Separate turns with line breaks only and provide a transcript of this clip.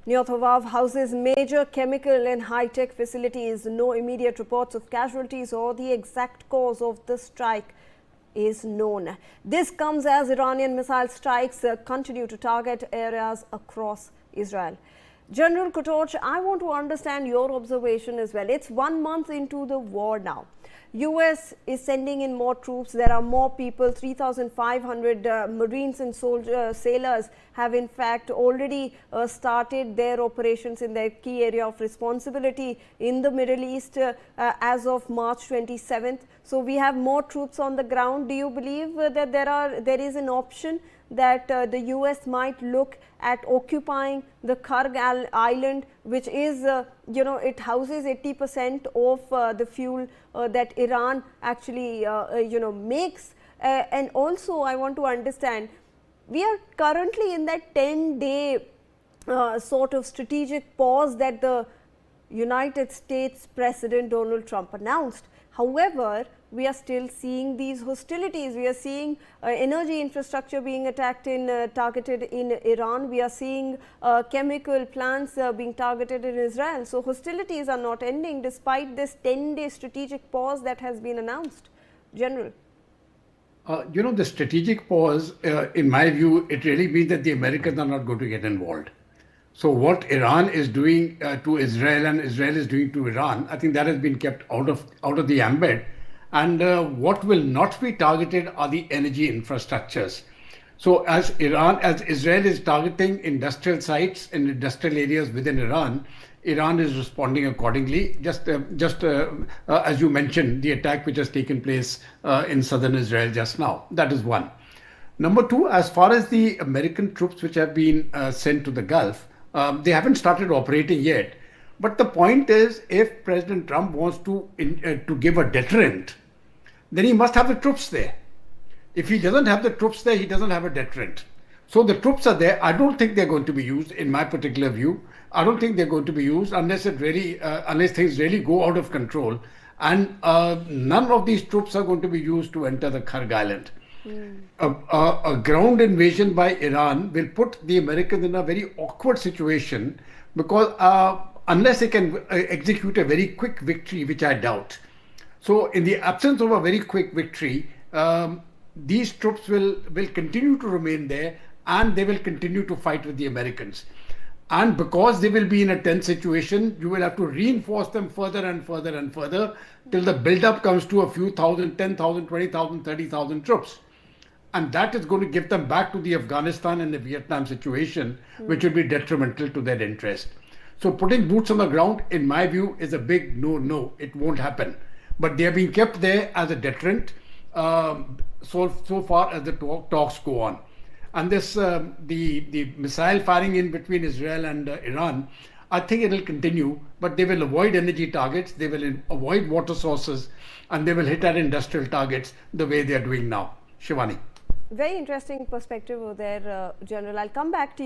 Neothavav houses major chemical and high-tech facilities. No immediate reports of casualties or the exact cause of the strike is known. This comes as Iranian missile strikes continue to target areas across Israel. General Kotoch, I want to understand your observation as well. It's 1 month into the war now. US is sending in more troops. There are more people. 3,500 Marines and sailors have in fact already started their operations in their key area of responsibility in the Middle East as of March 27th. So we have more troops on the ground. Do you believe that there is an option that the US might look at occupying the Karg island, which is, it houses 80% of the fuel that Iran actually, makes. And also, I want to understand, we are currently in that 10-day sort of strategic pause that the United States President Donald Trump announced. However, we are still seeing these hostilities. We are seeing energy infrastructure being attacked targeted in Iran. We are seeing chemical plants being targeted in Israel. So hostilities are not ending despite this 10-day strategic pause that has been announced. General.
The strategic pause, in my view, it really means that the Americans are not going to get involved. So what Iran is doing to Israel and Israel is doing to Iran, I think that has been kept out of the ambit. And what will not be targeted are the energy infrastructures. So as Israel is targeting industrial sites and industrial areas within Iran, Iran is responding accordingly. Just as you mentioned, the attack which has taken place in southern Israel just now. That is one. Number two, as far as the American troops which have been sent to the Gulf, they haven't started operating yet. But the point is, if President Trump wants to give a deterrent, then he must have the troops there. If he doesn't have the troops there, he doesn't have a deterrent. So the troops are there. I don't think they're going to be used, in my particular view. I don't think they're going to be used unless things really go out of control. And none of these troops are going to be used to enter the Karg Island. A ground invasion by Iran will put the Americans in a very awkward situation because unless they can execute a very quick victory, which I doubt. So in the absence of a very quick victory, these troops will continue to remain there and they will continue to fight with the Americans. And because they will be in a tense situation, you will have to reinforce them further and further and further till the buildup comes to a few thousand, 10,000, 20,000, 30,000 troops. And that is going to give them back to the Afghanistan and the Vietnam situation, which will be detrimental to their interest. So putting boots on the ground, in my view, is a big no. It won't happen. But they are being kept there as a deterrent so far as the talks go on. And this the missile firing in between Israel and Iran, I think it will continue, but they will avoid energy targets, they will avoid water sources, and they will hit at industrial targets the way they are doing now. Shivani.
Very interesting perspective over there, General. I'll come back to you.